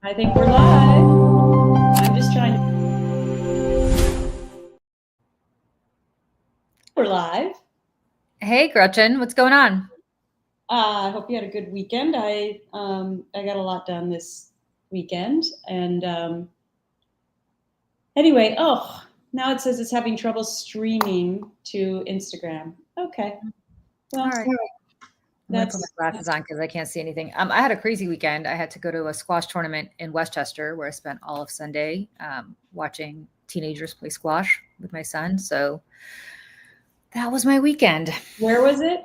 I think we're live. I'm just trying to. We're live. Hey, Gretchen, what's going on? I hope you had a good weekend. I got a lot done this weekend, and anyway, oh, now it says it's having trouble streaming to Instagram. Okay, All well, right. I'm going to put my that's glasses on because I can't see anything. I had a crazy weekend. I had to go to a squash tournament in Westchester where I spent all of Sunday watching teenagers play squash with my son. So that was my weekend. where was it?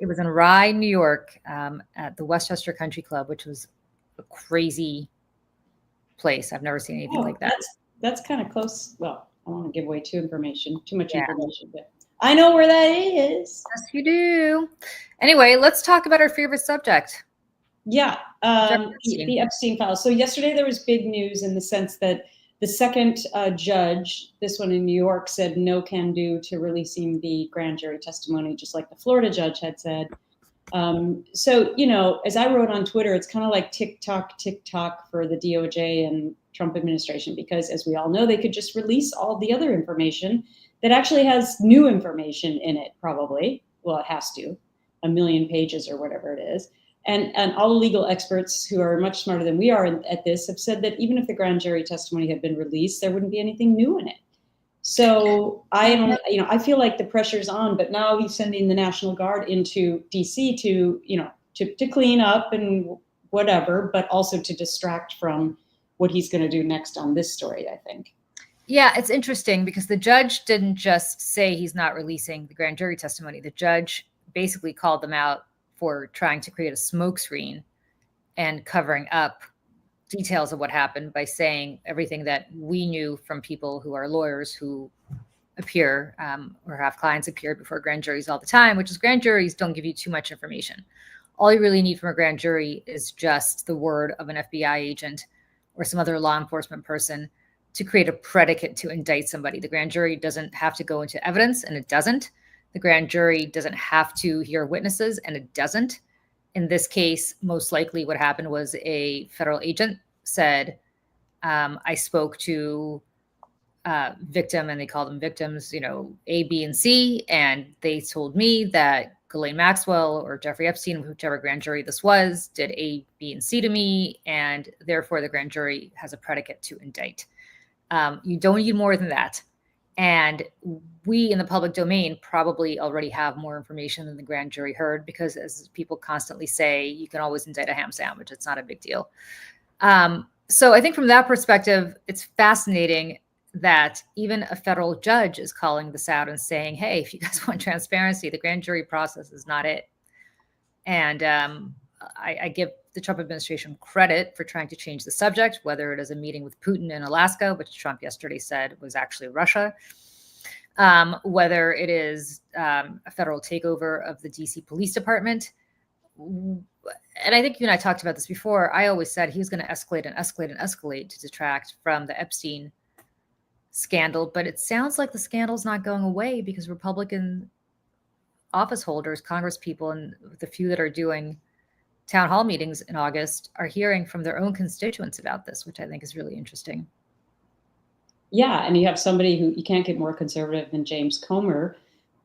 It was in Rye, New York, at the Westchester Country Club, which was a crazy place. I've never seen anything Oh, like that. that's kind of close. Well, I don't want to give away too much Yeah, information, but I know where that is. yes, you do. Anyway, let's talk about our favorite subject, Yeah, Jeffrey the Epstein. Epstein files. So yesterday there was big news in the sense that the second judge, this one in New York, said no can do to releasing the grand jury testimony, just like the Florida judge had said. So, as I wrote on Twitter, it's kind of like tick tock for the DOJ and Trump administration, because as we all know, they could just release all the other information that actually has new information in it, probably. Well, it has to, a million pages or whatever it is. And all the legal experts who are much smarter than we are at this have said that even if the grand jury testimony had been released, there wouldn't be anything new in it. So I don't, I feel like the pressure's on, but now he's sending the National Guard into DC to, to clean up and whatever, but also to distract from what he's going to do next on this story, I think. Yeah, it's interesting because the judge didn't just say he's not releasing the grand jury testimony. The judge basically called them out for trying to create a smokescreen and covering up details of what happened by saying everything that we knew from people who are lawyers who appear or have clients appear before grand juries all the time, which is grand juries don't give you too much information. All you really need from a grand jury is just the word of an FBI agent or some other law enforcement person to create a predicate to indict somebody. The grand jury doesn't have to go into evidence, and it doesn't. The grand jury doesn't have to hear witnesses, and it doesn't. In this case, most likely what happened was a federal agent said, I spoke to victim, and they call them victims, A, B, and C, and they told me that Ghislaine Maxwell or Jeffrey Epstein, whichever grand jury this was, did A, B, and C to me, and therefore the grand jury has a predicate to indict. You don't need more than that. And we in the public domain probably already have more information than the grand jury heard because, as people constantly say, you can always indict a ham sandwich. It's not a big deal. So I think from that perspective, it's fascinating that even a federal judge is calling this out and saying, hey, if you guys want transparency, the grand jury process is not it. And I give the Trump administration credit for trying to change the subject, whether it is a meeting with Putin in Alaska, which Trump yesterday said was actually Russia, whether it is a federal takeover of the DC Police Department. And I think you and I talked about this before. I always said he was going to escalate and escalate and escalate to detract from the Epstein scandal. But it sounds like the scandal's not going away because Republican office holders, Congress people, and the few that are doing town hall meetings in August are hearing from their own constituents about this, which I think is really interesting. Yeah, and you have somebody who you can't get more conservative than James Comer,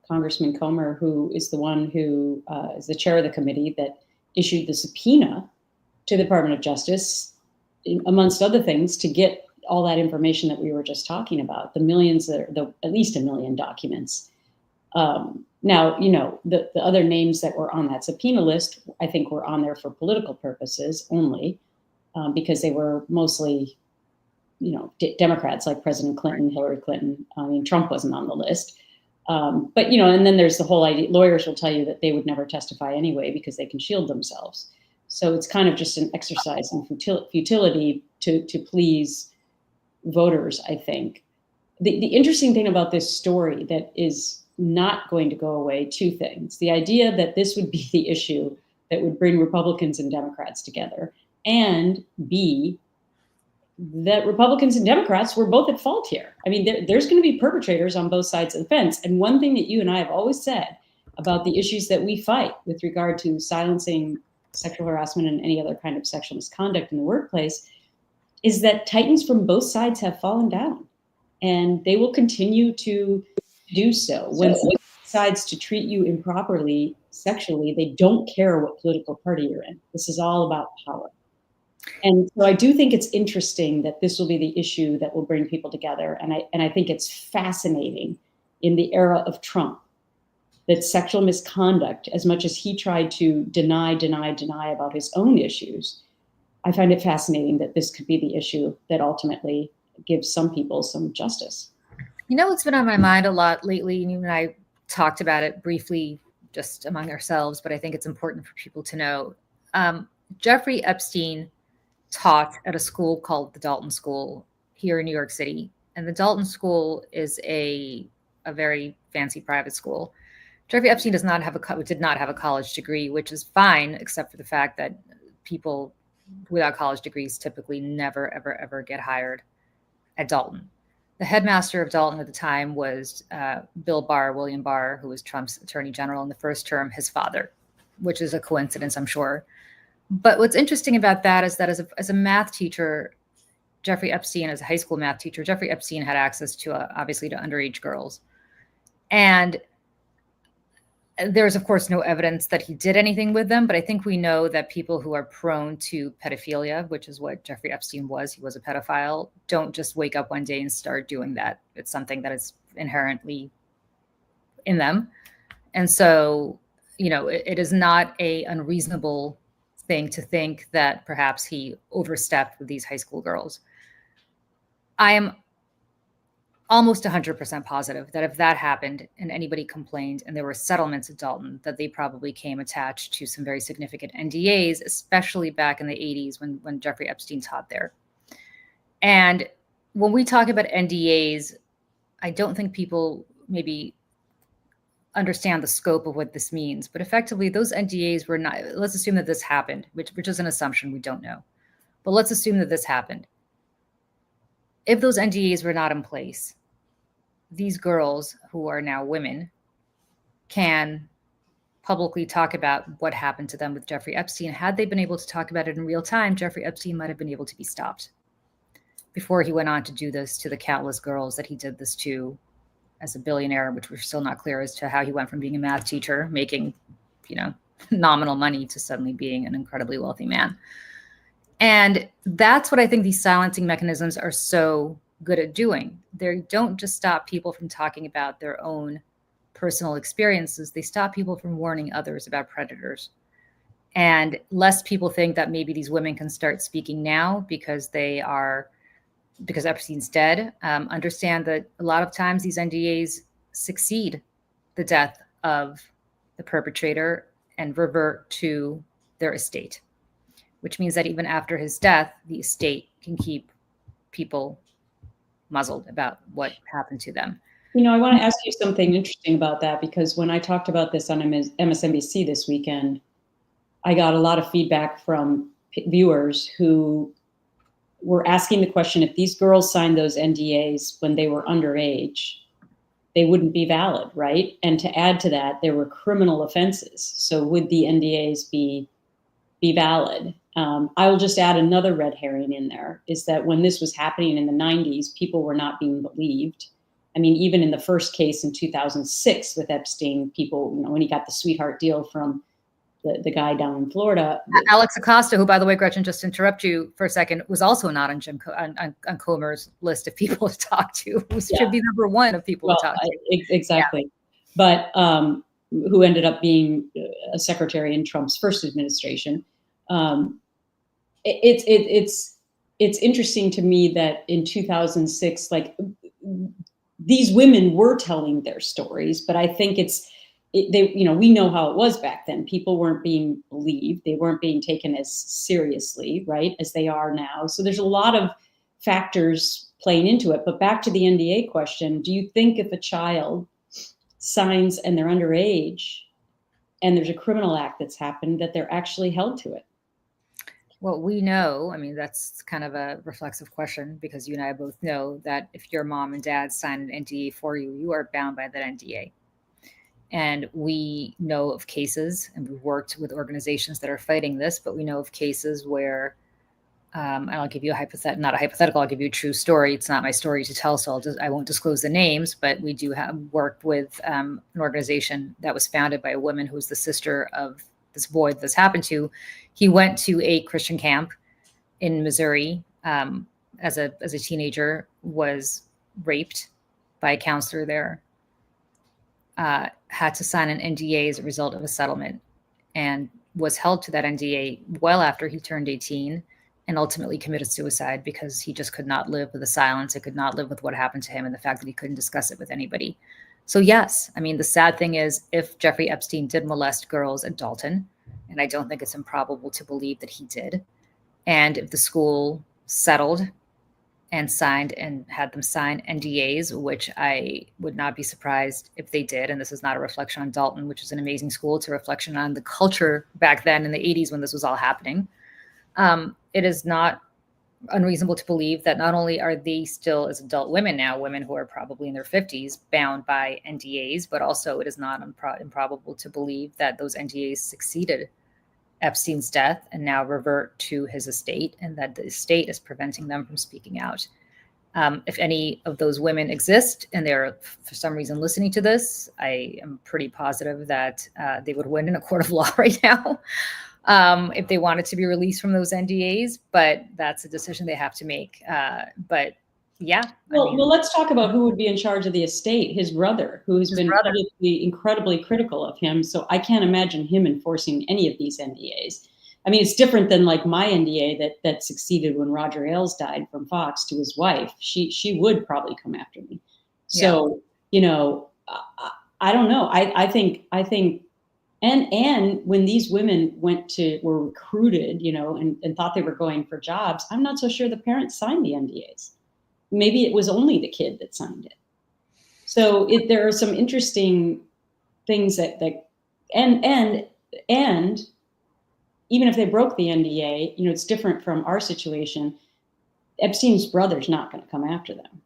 Congressman Comer, who is the one who is the chair of the committee that issued the subpoena to the Department of Justice, amongst other things, to get all that information that we were just talking about, the millions, at least a million documents. Now, the other names that were on that subpoena list, I think were on there for political purposes only, because they were mostly, Democrats like President Clinton, Hillary Clinton. I mean, Trump wasn't on the list. But, and then there's the whole idea, lawyers will tell you that they would never testify anyway because they can shield themselves. So it's kind of just an exercise in futility to please voters, I think. The interesting thing about this story that is not going to go away, two things. The idea that this would be the issue that would bring Republicans and Democrats together, and B, that Republicans and Democrats were both at fault here. I mean, there's going to be perpetrators on both sides of the fence. And one thing that you and I have always said about the issues that we fight with regard to silencing sexual harassment and any other kind of sexual misconduct in the workplace is that titans from both sides have fallen down, and they will continue to do so. When someone decides to treat you improperly sexually, they don't care what political party you're in. This is all about power. And so I do think it's interesting that this will be the issue that will bring people together. And I think it's fascinating in the era of Trump that sexual misconduct, as much as he tried to deny about his own issues, I find it fascinating that this could be the issue that ultimately gives some people some justice. You know what's been on my mind a lot lately, and you and I talked about it briefly just among ourselves, but I think it's important for people to know. Jeffrey Epstein taught at a school called the Dalton School here in New York City. And the Dalton School is a very fancy private school. Jeffrey Epstein did not have a college degree, which is fine, except for the fact that people without college degrees typically never, ever, ever get hired at Dalton. The headmaster of Dalton at the time was William Barr, who was Trump's attorney general in the first term, his father, which is a coincidence, I'm sure. But what's interesting about that is that as a math teacher, Jeffrey Epstein, as a high school math teacher, Jeffrey Epstein had access to obviously to underage girls. And there's, of course, no evidence that he did anything with them. But I think we know that people who are prone to pedophilia, which is what Jeffrey Epstein was, he was a pedophile, don't just wake up one day and start doing that. It's something that is inherently in them. And so, it is not a unreasonable thing to think that perhaps he overstepped with these high school girls. I am almost 100% positive that if that happened and anybody complained and there were settlements at Dalton, that they probably came attached to some very significant NDAs, especially back in the 80s when Jeffrey Epstein taught there. And when we talk about NDAs, I don't think people maybe understand the scope of what this means, but effectively those NDAs were not, let's assume that this happened, which is an assumption, we don't know, but let's assume that this happened. If those NDAs were not in place, these girls who are now women can publicly talk about what happened to them with Jeffrey Epstein. Had they been able to talk about it in real time, Jeffrey Epstein might have been able to be stopped before he went on to do this to the countless girls that he did this to as a billionaire, which we're still not clear as to how he went from being a math teacher, making, nominal money, to suddenly being an incredibly wealthy man. And that's what I think these silencing mechanisms are so good at doing. They don't just stop people from talking about their own personal experiences. They stop people from warning others about predators. And less people think that maybe these women can start speaking now because Epstein's dead. Understand that a lot of times these NDAs succeed the death of the perpetrator and revert to their estate, which means that even after his death, the estate can keep people muzzled about what happened to them. I want to ask you something interesting about that, because when I talked about this on MSNBC this weekend, I got a lot of feedback from viewers who were asking the question, if these girls signed those NDAs when they were underage, they wouldn't be valid, right? And to add to that, there were criminal offenses. So would the NDAs be valid? I will just add another red herring in there, is that when this was happening in the 90s, people were not being believed. I mean, even in the first case in 2006 with Epstein, people, when he got the sweetheart deal from the guy down in Florida. Alex Acosta, who, by the way, Gretchen, just to interrupt you for a second, was also not on on Comer's list of people to talk to. Should be number one of people to talk to. Exactly. Yeah. But who ended up being a secretary in Trump's first administration. It's interesting to me that in 2006, these women were telling their stories, but I think we know how it was back then. People weren't being believed. They weren't being taken as seriously, right, as they are now. So there's a lot of factors playing into it. But back to the NDA question, do you think if a child signs and they're underage and there's a criminal act that's happened, that they're actually held to it? Well, we know, that's kind of a reflexive question, because you and I both know that if your mom and dad sign an NDA for you, you are bound by that NDA. And we know of cases, and we've worked with organizations that are fighting this, but we know of cases where and I'll give you not a hypothetical, I'll give you a true story. It's not my story to tell, so I won't disclose the names, but we do have worked with an organization that was founded by a woman who was the sister of this boy that this happened to. He went to a Christian camp in Missouri as a teenager, was raped by a counselor there, had to sign an NDA as a result of a settlement, and was held to that NDA well after he turned 18, and ultimately committed suicide because he just could not live with the silence. It could not live with what happened to him and the fact that he couldn't discuss it with anybody. So yes, I mean, the sad thing is, if Jeffrey Epstein did molest girls at Dalton, and I don't think it's improbable to believe that he did, and if the school settled and signed and had them sign NDAs, which I would not be surprised if they did. And this is not a reflection on Dalton, which is an amazing school. It's a reflection on the culture back then in the 80s when this was all happening. It is not unreasonable to believe that not only are they still, as adult women now, women who are probably in their 50s, bound by NDAs, but also it is not improbable to believe that those NDAs succeeded Epstein's death and now revert to his estate, and that the estate is preventing them from speaking out. If any of those women exist and they're for some reason listening to this, I am pretty positive that they would win in a court of law right now if they wanted to be released from those NDAs, but that's a decision they have to make. But yeah. Well, let's talk about who would be in charge of the estate. His brother, who has been incredibly critical of him. So I can't imagine him enforcing any of these NDAs. I mean, it's different than like my NDA that succeeded when Roger Ailes died from Fox to his wife. She would probably come after me. So, you know, I don't know. I think, and when these women were recruited, you know, and thought they were going for jobs, I'm not so sure the parents signed the NDAs. Maybe it was only the kid that signed it. So there are some interesting things that and even if they broke the NDA, you know, it's different from our situation. Epstein's brother's not going to come after them.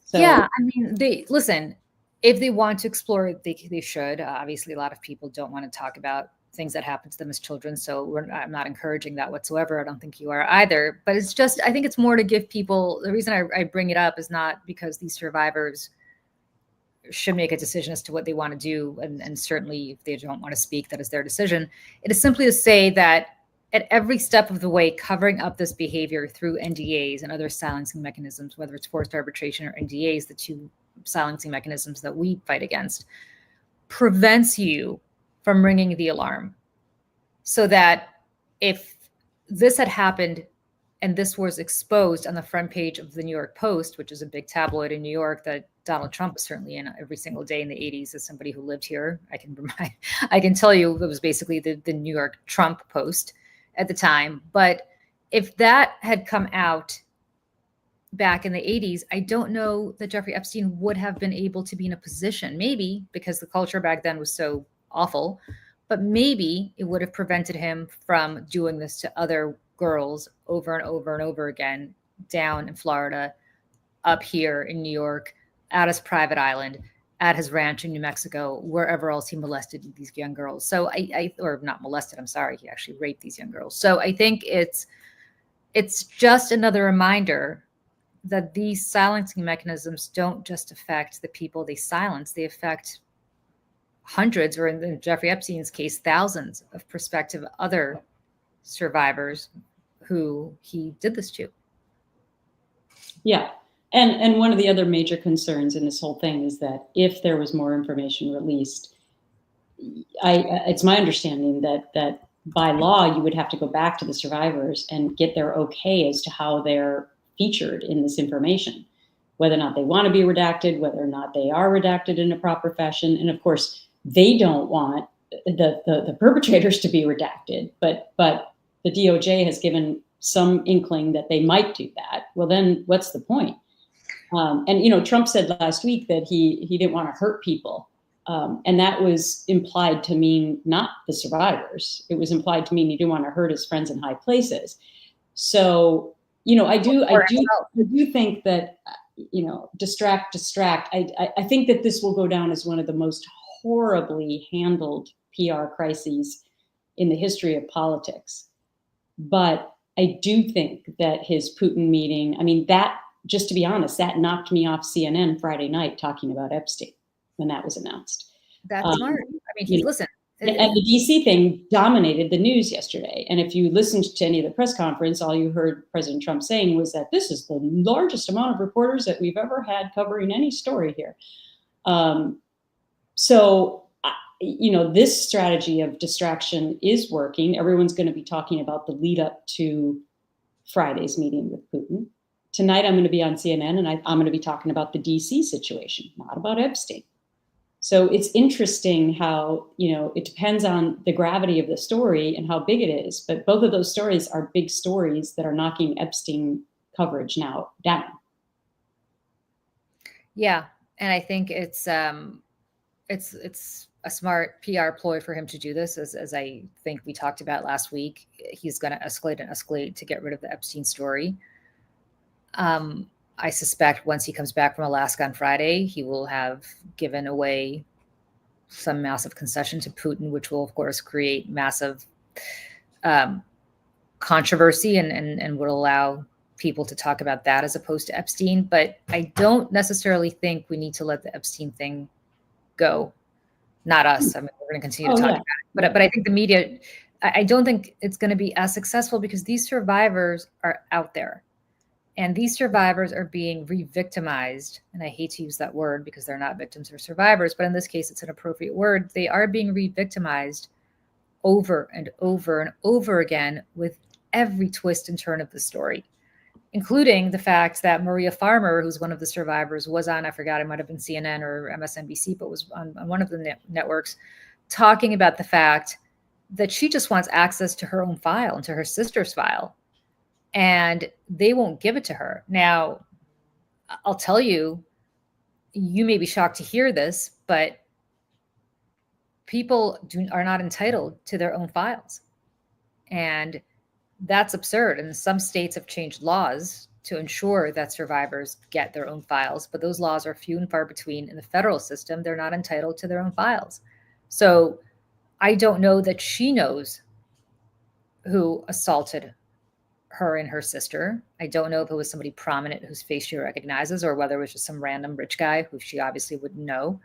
So, yeah, I mean, listen, if they want to explore it, they should. Obviously, a lot of people don't want to talk about things that happen to them as children. So I'm not encouraging that whatsoever. I don't think you are either. But it's just, I think it's more to give people, the reason I bring it up is not because these survivors should make a decision as to what they want to do. And certainly if they don't want to speak, that is their decision. It is simply to say that at every step of the way, covering up this behavior through NDAs and other silencing mechanisms, whether it's forced arbitration or NDAs, the two silencing mechanisms that we fight against, prevents you from ringing the alarm. So that if this had happened and this was exposed on the front page of the New York Post, which is a big tabloid in New York that Donald Trump was certainly in every single day in the 80s, as somebody who lived here, I can tell you it was basically the New York Trump Post at the time. But if that had come out back in the 80s, I don't know that Jeffrey Epstein would have been able to be in a position, maybe because the culture back then was so awful, but maybe it would have prevented him from doing this to other girls over and over and over again, down in Florida, up here in New York, at his private island, at his ranch in New Mexico, wherever else he molested these young girls. So or not molested, I'm sorry, he actually raped these young girls. So I think it's just another reminder that these silencing mechanisms don't just affect the people they silence, they affect hundreds, or in Jeffrey Epstein's case, thousands of prospective other survivors who he did this to. Yeah. And one of the other major concerns in this whole thing is that if there was more information released, it's my understanding that by law, you would have to go back to the survivors and get their okay as to how they're featured in this information, whether or not they want to be redacted, whether or not they are redacted in a proper fashion. And of course, they don't want the perpetrators to be redacted, but the DOJ has given some inkling that they might do that. Well, then what's the point? And, you know, Trump said last week that he didn't want to hurt people. And that was implied to mean not the survivors. It was implied to mean he didn't want to hurt his friends in high places. So, you know, I do think that, you know, distract. I think that this will go down as one of the most horribly handled PR crises in the history of politics. But I do think that his Putin meeting, I mean, that, just to be honest, that knocked me off CNN Friday night talking about Epstein when that was announced. That's Um, smart. I mean, you know, listen. and the DC thing dominated the news yesterday. And if you listened to any of the press conference, all you heard President Trump saying was that this is the largest amount of reporters that we've ever had covering any story here. So, this strategy of distraction is working. Everyone's going to be talking about the lead up to Friday's meeting with Putin. Tonight, I'm going to be on CNN and I'm going to be talking about the DC situation, not about Epstein. So it's interesting how, it depends on the gravity of the story and how big it is. But both of those stories are big stories that are knocking Epstein coverage now down. Yeah. And I think it's a smart PR ploy for him to do this, as I think we talked about last week. He's going to escalate to get rid of the Epstein story. I suspect once he comes back from Alaska on Friday, he will have given away some massive concession to Putin, which will, of course, create massive controversy and would allow people to talk about that as opposed to Epstein. But I don't necessarily think we need to let the Epstein thing go. Not us. I mean, we're going to continue to talk about it. But I think the media, I don't think it's going to be as successful because these survivors are out there. And these survivors are being re-victimized. And I hate to use that word because they're not victims or survivors, but in this case, it's an appropriate word. They are being re-victimized over and over and over again with every twist and turn of the story, including the fact that Maria Farmer, who's one of the survivors, was on, I forgot, it might have been CNN or MSNBC, but was on one of the networks talking about the fact that she just wants access to her own file and to her sister's file. And they won't give it to her. Now, I'll tell you, you may be shocked to hear this, but people are not entitled to their own files. And that's absurd. And some states have changed laws to ensure that survivors get their own files, but those laws are few and far between in the federal system. They're not entitled to their own files. So I don't know that she knows who assaulted her and her sister. I don't know if it was somebody prominent whose face she recognizes or whether it was just some random rich guy who she obviously wouldn't know.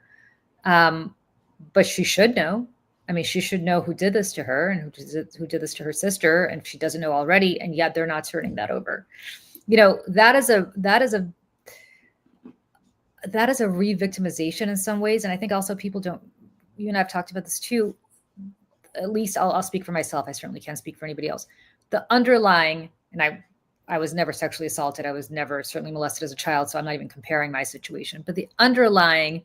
But she should know. I mean, she should know who did this to her and who did this to her sister, and if she doesn't know already, and yet they're not turning that over. That is a re-victimization in some ways. And I think also people don't, you and I've talked about this too, at least I'll speak for myself. I certainly can't speak for anybody else. The underlying, and I was never sexually assaulted. I was never certainly molested as a child, so I'm not even comparing my situation. But the underlying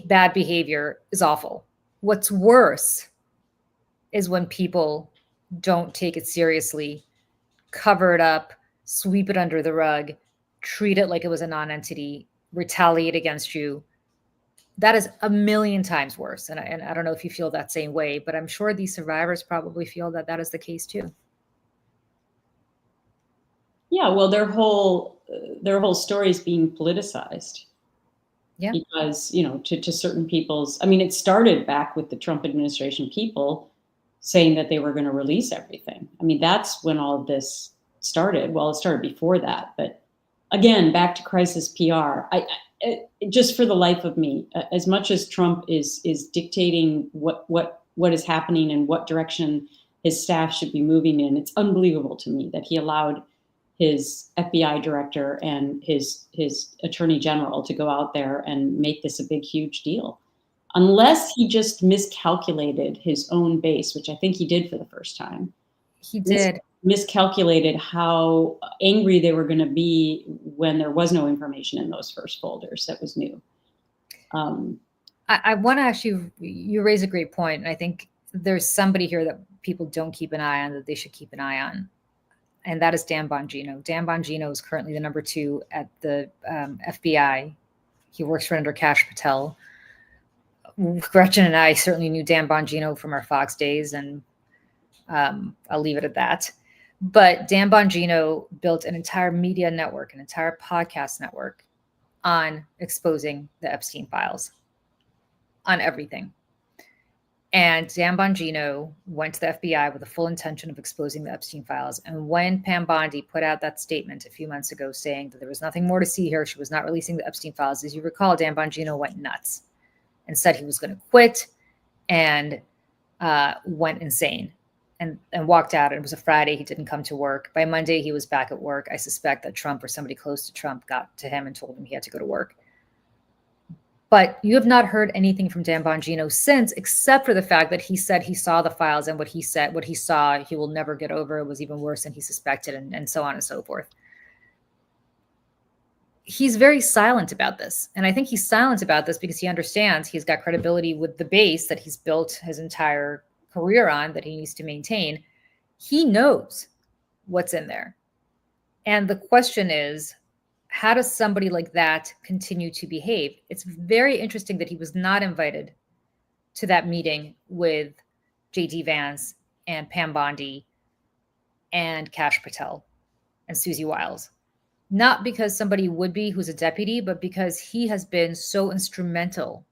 bad behavior is awful. What's worse is when people don't take it seriously, cover it up, sweep it under the rug, treat it like it was a non-entity, retaliate against you. That is a million times worse. And I don't know if you feel that same way, but I'm sure these survivors probably feel that is the case too. Yeah, well, their whole story is being politicized. Yeah. Because, to certain people's, I mean, it started back with the Trump administration people saying that they were going to release everything. I mean, that's when all of this started. Well, it started before that, but again, back to crisis PR. Just for the life of me, as much as Trump is dictating what is happening and what direction his staff should be moving in, it's unbelievable to me that he allowed his FBI director and his attorney general to go out there and make this a big, huge deal. Unless he just miscalculated his own base, which I think he did for the first time. He did. Miscalculated how angry they were going to be when there was no information in those first folders. That was new. I want to actually, you raise a great point. And I think there's somebody here that people don't keep an eye on that they should keep an eye on. And that is Dan Bongino. Dan Bongino is currently the number 2 at the FBI. He works for under Kash Patel. Gretchen and I certainly knew Dan Bongino from our Fox days, and I'll leave it at that. But Dan Bongino built an entire media network, an entire podcast network on exposing the Epstein files, on everything. And Dan Bongino went to the FBI with the full intention of exposing the Epstein files. And when Pam Bondi put out that statement a few months ago saying that there was nothing more to see here, she was not releasing the Epstein files, as you recall, Dan Bongino went nuts and said he was going to quit and went insane and walked out. It was a Friday. He didn't come to work. By Monday, he was back at work. I suspect that Trump or somebody close to Trump got to him and told him he had to go to work. But you have not heard anything from Dan Bongino since, except for the fact that he said he saw the files, and what he saw, he will never get over. It was even worse than he suspected, and so on and so forth. He's very silent about this. And I think he's silent about this because he understands he's got credibility with the base that he's built his entire career on that he needs to maintain. He knows what's in there. And the question is, how does somebody like that continue to behave? It's very interesting that he was not invited to that meeting with J.D. Vance and Pam Bondi and Kash Patel and Susie Wiles. Not because somebody would be who's a deputy, but because he has been so instrumental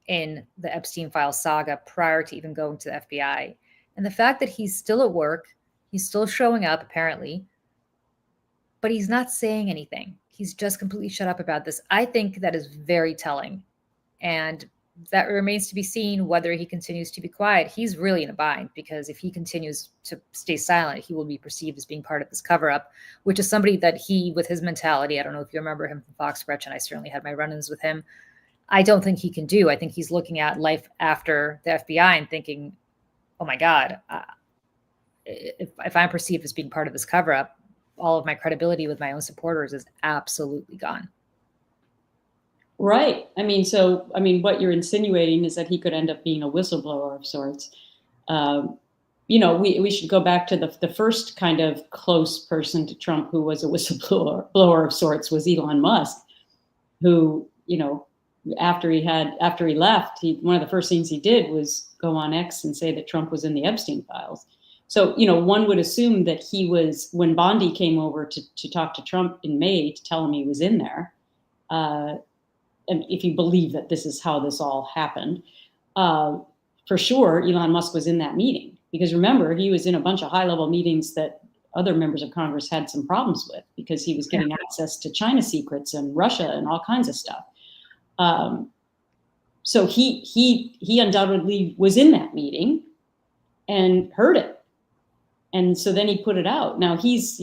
in the Epstein file saga prior to even going to the FBI. And the fact that he's still at work, he's still showing up apparently, but he's not saying anything. He's just completely shut up about this. I think that is very telling. And that remains to be seen whether he continues to be quiet. He's really in a bind because if he continues to stay silent, he will be perceived as being part of this cover-up, which is somebody that he, with his mentality, I don't know if you remember him from Fox Gretchen, I certainly had my run-ins with him. I don't think he can do. I think he's looking at life after the FBI and thinking, oh my God, if I'm perceived as being part of this cover-up, all of my credibility with my own supporters is absolutely gone. Right. What you're insinuating is that he could end up being a whistleblower of sorts. We should go back to the first kind of close person to Trump who was a whistleblower of sorts was Elon Musk, who, after he left, one of the first things he did was go on X and say that Trump was in the Epstein files. So, one would assume that he was, when Bondi came over to talk to Trump in May to tell him he was in there, and if you believe that this is how this all happened, for sure, Elon Musk was in that meeting. Because remember, he was in a bunch of high-level meetings that other members of Congress had some problems with because he was getting access to China secrets and Russia and all kinds of stuff. So he undoubtedly was in that meeting and heard it. And so then he put it out. Now he's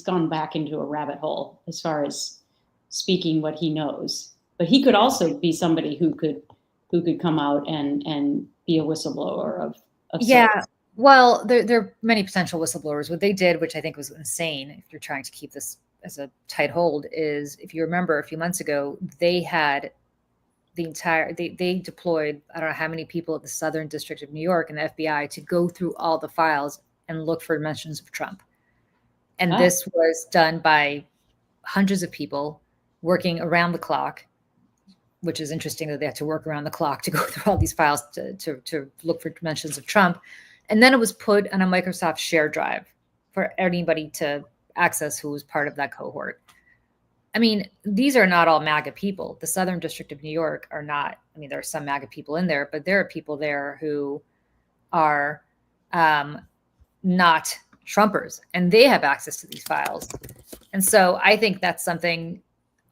gone back into a rabbit hole as far as speaking what he knows. But he could also be somebody who could come out and be a whistleblower of yeah. sorts. Well, there are many potential whistleblowers. What they did, which I think was insane, if you're trying to keep this as a tight hold, is if you remember a few months ago, they had they deployed, I don't know how many people at the Southern District of New York and the FBI to go through all the files and look for mentions of Trump. And this was done by hundreds of people working around the clock, which is interesting that they had to work around the clock to go through all these files to look for mentions of Trump. And then it was put on a Microsoft share drive for anybody to access who was part of that cohort. I mean, these are not all MAGA people. The Southern District of New York are not, there are some MAGA people in there, but there are people there who are not Trumpers, and they have access to these files. And so I think that's something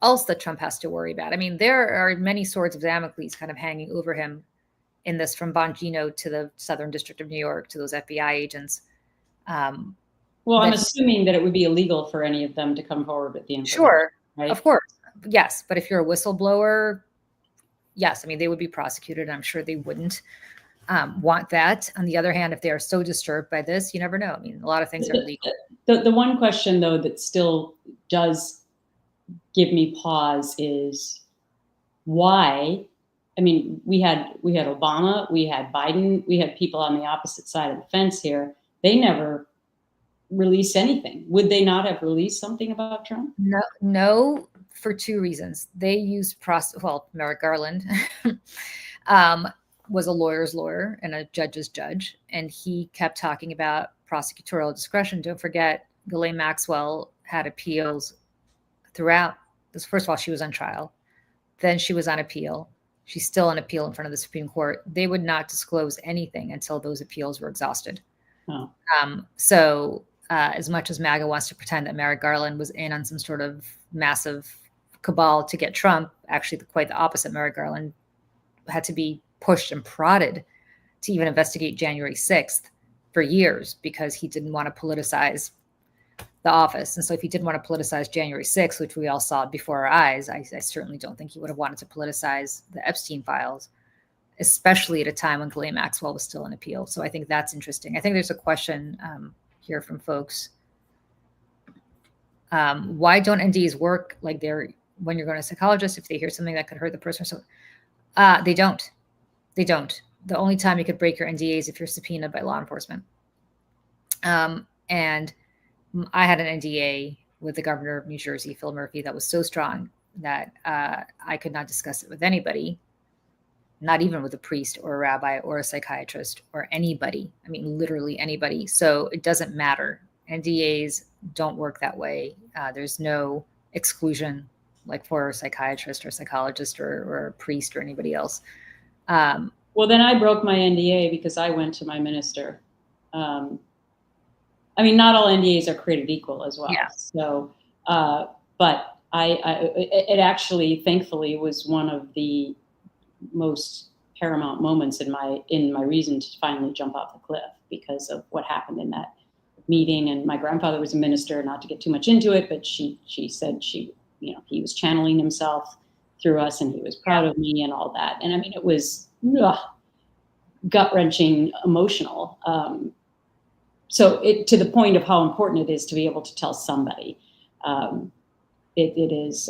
else that Trump has to worry about. There are many swords of Damocles kind of hanging over him in this, from Bongino to the Southern District of New York to those FBI agents. I'm assuming that it would be illegal for any of them to come forward with the information. Sure, right? Of course. Yes. But if you're a whistleblower, yes, they would be prosecuted. I'm sure they wouldn't want that. On the other hand, if they are so disturbed by this, you never know. A lot of things are illegal. The one question, though, that still does give me pause is why. We had Obama, we had Biden, we had people on the opposite side of the fence here. They never released anything. Would they not have released something about Trump? No, for two reasons. They used Merrick Garland was a lawyer's lawyer and a judge's judge, and he kept talking about prosecutorial discretion. Don't forget, Ghislaine Maxwell had appeals throughout. First of all, she was on trial. Then she was on appeal. She's still on appeal in front of the Supreme Court. They would not disclose anything until those appeals were exhausted. Oh. So as much as MAGA wants to pretend that Merrick Garland was in on some sort of massive cabal to get Trump, actually quite the opposite. Merrick Garland had to be pushed and prodded to even investigate January 6th for years because he didn't want to politicize the office. And so if he didn't want to politicize January 6th, which we all saw before our eyes, I certainly don't think he would have wanted to politicize the Epstein files, especially at a time when Ghislaine Maxwell was still in appeal. So I think that's interesting. I think there's a question here from folks. Why don't NDAs work like they're when you're going to a psychologist if they hear something that could hurt the person? So they don't. They don't. The only time you could break your NDA is if you're subpoenaed by law enforcement. And I had an NDA with the governor of New Jersey, Phil Murphy, that was so strong that I could not discuss it with anybody, not even with a priest or a rabbi or a psychiatrist or anybody. I mean, literally anybody. So it doesn't matter. NDAs don't work that way. There's no exclusion like for a psychiatrist or psychologist or a priest or anybody else. Well, then I broke my NDA because I went to my minister. I mean, not all NDAs are created equal as well. Yeah. So, but it actually, thankfully, was one of the most paramount moments in my reason to finally jump off the cliff because of what happened in that meeting. And my grandfather was a minister, not to get too much into it, but she said he was channeling himself through us and he was proud of me and all that. And I mean, it was gut-wrenching, emotional. So to the point of how important it is to be able to tell somebody. It is,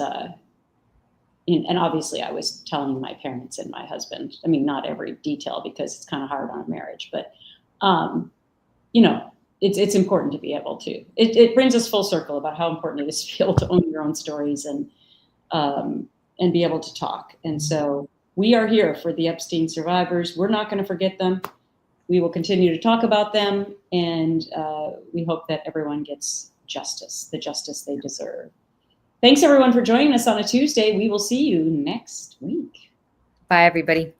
and obviously I was telling my parents and my husband, I mean, not every detail because it's kind of hard on a marriage, but, it's important to be able to, it brings us full circle about how important it is to be able to own your own stories and be able to talk. And so we are here for the Epstein survivors. We're not going to forget them. We will continue to talk about them, and we hope that everyone gets justice, the justice they deserve. Thanks, everyone, for joining us on a Tuesday. We will see you next week. Bye, everybody.